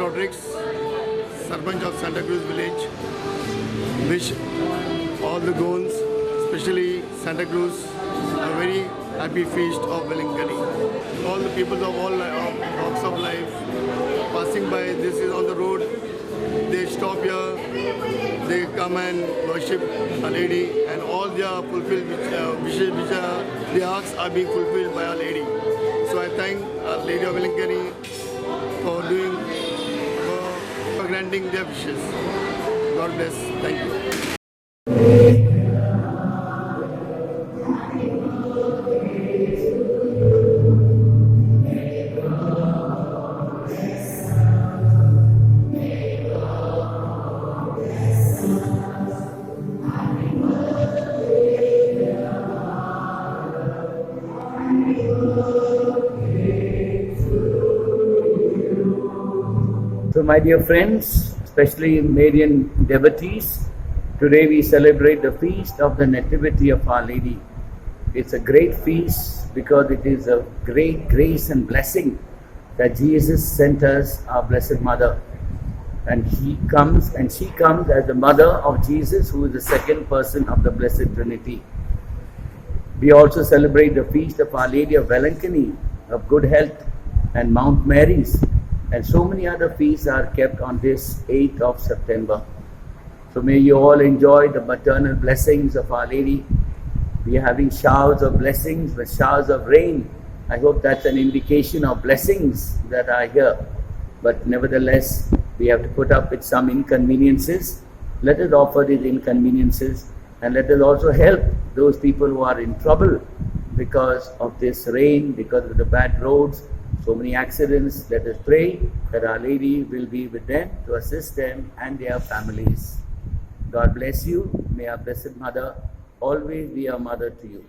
Rodrigues, Sarpanch of Santa Cruz village. Wish all the Goans, especially Santa Cruz, a very happy feast of Velankani. All the people of all walks of life passing by, this is on the road, they stop here, they come and worship Our Lady, and all their fulfilled wishes, their hearts are being fulfilled by Our Lady. So I thank Our Lady of Velankani for granting their wishes. God bless. Thank you. So my dear friends, especially Marian devotees, today we celebrate the feast of the Nativity of Our Lady. It's a great feast because it is a great grace and blessing that Jesus sent us, our Blessed Mother. And she comes as the mother of Jesus, who is the second person of the Blessed Trinity. We also celebrate the feast of Our Lady of Velankani, of good health, and Mount Mary's. And so many other feasts are kept on this 8th of September. So may you all enjoy the maternal blessings of Our Lady. We are having showers of blessings with showers of rain. I hope that's an indication of blessings that are here. But nevertheless, we have to put up with some inconveniences. Let us offer these inconveniences, and let us also help those people who are in trouble because of this rain, because of the bad roads, so many accidents. Let us pray that Our Lady will be with them to assist them and their families. God bless you. May our Blessed Mother always be a mother to you.